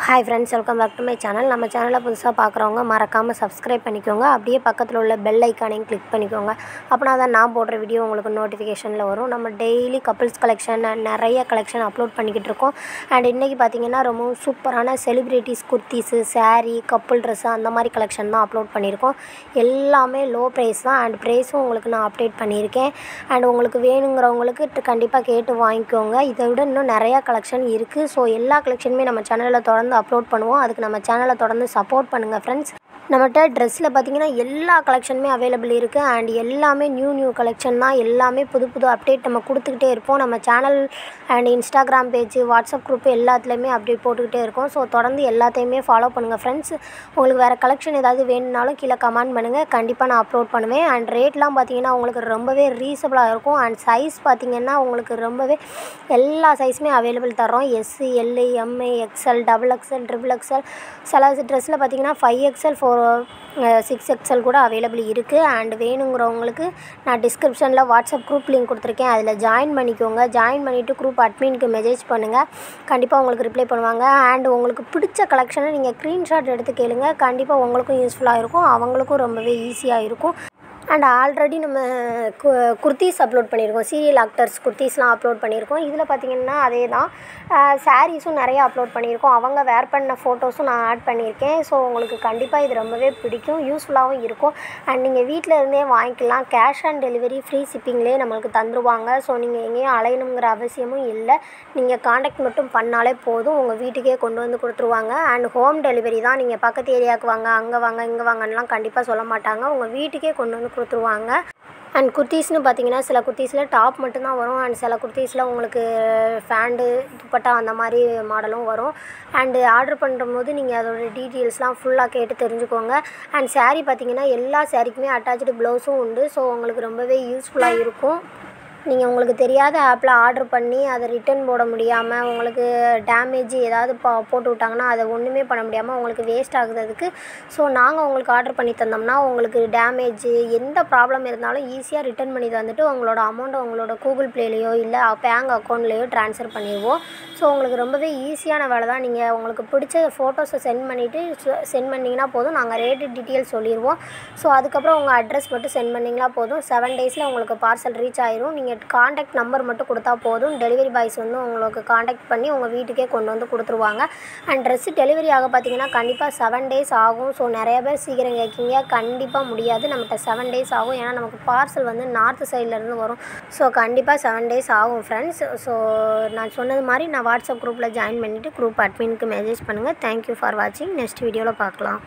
Hi friends, welcome back to my channel. நம்ம சேனலை புதுசாக பார்க்குறவங்க மறக்காமல் சப்ஸ்கிரைப் பண்ணிக்கோங்க. அப்படியே பக்கத்தில் உள்ள பெல் ஐக்கானையும் கிளிக் பண்ணிக்கோங்க. அப்படின்னா தான் நான் போடுற வீடியோ உங்களுக்கு நோட்டிஃபிகேஷனில் வரும். நம்ம டெய்லி கப்புள்ஸ் கலெக்ஷன் நிறைய கலெக்ஷன் அப்லோட் பண்ணிக்கிட்டு இருக்கோம். அண்ட் இன்றைக்கி பார்த்திங்கன்னா ரொம்பவும் சூப்பரான celebrities kurtis, sari, couple dress அந்த மாதிரி கலெக்ஷன் தான் அப்லோட் பண்ணியிருக்கோம். எல்லாமே லோ ப்ரைஸ் தான். அண்ட் ப்ரைஸும் உங்களுக்கு நான் அப்டேட் பண்ணியிருக்கேன். அண்ட் உங்களுக்கு வேணுங்கிறவங்களுக்கு கண்டிப்பாக கேட்டு வாங்கிக்கோங்க. இதை விட இன்னும் நிறையா கலெக்ஷன் இருக்குது. ஸோ எல்லா கலெக்ஷனுமே நம்ம சேனலில் தொடர்ந்து அப்லோட் பண்ணுவோம். அதுக்கு நம்ம சேனலை தொடர்ந்து சப்போர்ட் பண்ணுங்கள் ஃப்ரெண்ட்ஸ். நம்மகிட்ட ட்ரெஸ்ஸில் பார்த்திங்கன்னா எல்லா கலெக்ஷனுமே அவைலபிள் இருக்குது. அண்ட் எல்லாமே நியூ கலெக்ஷன் தான். எல்லாமே புது அப்டேட் நம்ம கொடுத்துக்கிட்டே இருப்போம். நம்ம channel and Instagram page, WhatsApp group எல்லாத்துலேயுமே அப்டேட் போட்டுக்கிட்டே இருக்கோம். ஸோ தொடர்ந்து எல்லாத்தையுமே ஃபாலோ பண்ணுங்கள் ஃப்ரெண்ட்ஸ். உங்களுக்கு வேறு கலெக்ஷன் ஏதாவது வேணும்னாலும் கீழே கமெண்ட் பண்ணுங்கள், கண்டிப்பாக நான் அப்லோட் பண்ணுவேன். அண்ட் ரேட்லாம் பார்த்திங்கன்னா உங்களுக்கு ரொம்பவே ரீசனபிளாக இருக்கும். அண்ட் சைஸ் பார்த்திங்கன்னா உங்களுக்கு ரொம்பவே எல்லா சைஸுமே அவைலபிள் தரோம். எஸ்ஸு, எல்லு, எம்மு, எக்ஸ்எல், XXL, XXL. சில ட்ரெஸ்ஸில் பார்த்திங்கன்னா 5XL, 6XL கூட அவைலபிள் இருக்குது. அண்ட் வேணுங்கிறவங்களுக்கு நான் டிஸ்கிரிப்ஷனில் வாட்ஸ்அப் குரூப் லிங்க் கொடுத்துருக்கேன். அதில் ஜாயின் பண்ணிக்கோங்க. ஜாயின் பண்ணிவிட்டு குரூப் அட்மினுக்கு மெசேஜ் பண்ணுங்கள், கண்டிப்பாக உங்களுக்கு ரிப்ளை பண்ணுவாங்க. அண்ட் உங்களுக்கு பிடிச்ச கலெக்ஷனை நீங்கள் ஸ்க்ரீன்ஷாட் எடுத்து கேளுங்க, கண்டிப்பாக உங்களுக்கும் யூஸ்ஃபுல்லாக இருக்கும், அவங்களுக்கும் ரொம்பவே ஈஸியாக இருக்கும். அண்ட் ஆல்ரெடி நம்ம குர்த்திஸ் அப்லோட் பண்ணியிருக்கோம். சீரியல் ஆக்டர்ஸ் குர்த்திஸ்லாம் அப்லோட் பண்ணியிருக்கோம். இதில் பார்த்திங்கன்னா அதே தான். சாரீஸும் நிறைய அப்லோட் பண்ணியிருக்கோம். அவங்க வேர் பண்ண ஃபோட்டோஸும் நான் ஆட் பண்ணியிருக்கேன். ஸோ உங்களுக்கு கண்டிப்பாக இது ரொம்பவே பிடிக்கும், யூஸ்ஃபுல்லாகவும் இருக்கும். அண்ட் நீங்கள் வீட்டில் இருந்தே வாங்கிக்கலாம். கேஷ் ஆன் டெலிவரி, ஃப்ரீ ஷிப்பிங்லேயே நம்மளுக்கு தந்துடுவாங்க. ஸோ நீங்கள் எங்கேயும் அலையணுங்கிற அவசியமும் இல்லை. நீங்கள் காண்டாக்ட் மட்டும் பண்ணாலே போதும், உங்கள் வீட்டுக்கே கொண்டு வந்து கொடுத்துருவாங்க. அண்ட் ஹோம் டெலிவரி தான். நீங்கள் பக்கத்து ஏரியாவுக்கு வாங்க, அங்கே வாங்க, இங்கே வாங்கலாம் கண்டிப்பாக சொல்ல மாட்டாங்க, உங்கள் வீட்டுக்கே கொண்டு வந்து கொடுத்துருவாங்க. அண்ட் குர்த்திஸ்னு பார்த்தீங்கன்னா சில குர்த்திஸில் டாப் மட்டும்தான் வரும். அண்ட் சில குர்த்திஸில் உங்களுக்கு ஃபேண்டு, துப்பட்டா அந்த மாதிரி மாடலும் வரும். அண்டு ஆர்டர் பண்ணும்போது நீங்கள் அதோடய டீட்டெயில்ஸ்லாம் ஃபுல்லாக கேட்டு தெரிஞ்சுக்கோங்க. அண்ட் சாரீ பார்த்திங்கன்னா எல்லா சாரீக்குமே அட்டாச்சு ப்ளவுஸும் உண்டு. ஸோ உங்களுக்கு ரொம்பவே யூஸ்ஃபுல்லாக இருக்கும். நீங்கள் உங்களுக்கு தெரியாத ஆப்பில் ஆர்டர் பண்ணி அதை ரிட்டன் போட முடியாமல், உங்களுக்கு டேமேஜ் ஏதாவது போட்டு விட்டாங்கன்னா அதை ஒன்றுமே பண்ண முடியாமல் உங்களுக்கு வேஸ்ட் ஆகுறதுக்கு, ஸோ நாங்கள் உங்களுக்கு ஆர்டர் பண்ணி தந்தோம்னா உங்களுக்கு டேமேஜ் எந்த ப்ராப்ளம் இருந்தாலும் ஈஸியாக ரிட்டன் பண்ணி தந்துட்டு உங்களோட அமௌண்ட்டை உங்களோட கூகுள் ப்ளேலேயோ இல்லை பேங்க் அக்கௌண்ட்லேயோ ட்ரான்ஸ்ஃபர் பண்ணிடுவோம். ஸோ உங்களுக்கு ரொம்பவே ஈஸியான வேலை தான். நீங்கள் உங்களுக்கு பிடிச்ச ஃபோட்டோஸை சென்ட் பண்ணிங்கன்னா போதும், நாங்கள் ரேட்டு டீட்டெயில் சொல்லிடுவோம். ஸோ அதுக்கப்புறம் உங்கள் அட்ரஸ் மட்டும் சென்ட் பண்ணிங்கன்னா போதும், 7 டேஸில் உங்களுக்கு பார்சல் ரீச் ஆயிரும். நீங்கள் காண்டாக்ட் நம்பர் மட்டும் கொடுத்தா போதும், டெலிவரி பாய்ஸ் வந்து உங்களுக்கு காண்டாக்ட் பண்ணி உங்கள் வீட்டுக்கே கொண்டு வந்து கொடுத்துருவாங்க. அண்ட் ட்ரெஸ்ஸு டெலிவரி ஆக பார்த்திங்கன்னா கண்டிப்பாக 7 டேஸ் ஆகும். ஸோ நிறைய பேர் சீக்கிரம் கேட்குங்க, கண்டிப்பாக முடியாது, நம்மகிட்ட 7 டேஸ் ஆகும். ஏன்னா நமக்கு பார்சல் வந்து நார்த்து சைட்லேருந்து வரும். ஸோ கண்டிப்பாக 7 டேஸ் ஆகும் ஃப்ரெண்ட்ஸ். ஸோ நான் சொன்னது மாதிரி நான் வாட்ஸ்அப் குரூப்பில் ஜாயின் பண்ணிவிட்டு குரூப் அட்மினுக்கு மெசேஜ் பண்ணுங்கள். தேங்க்யூ ஃபார் வாட்சிங். நெக்ஸ்ட் வீடியோவில் பார்க்கலாம்.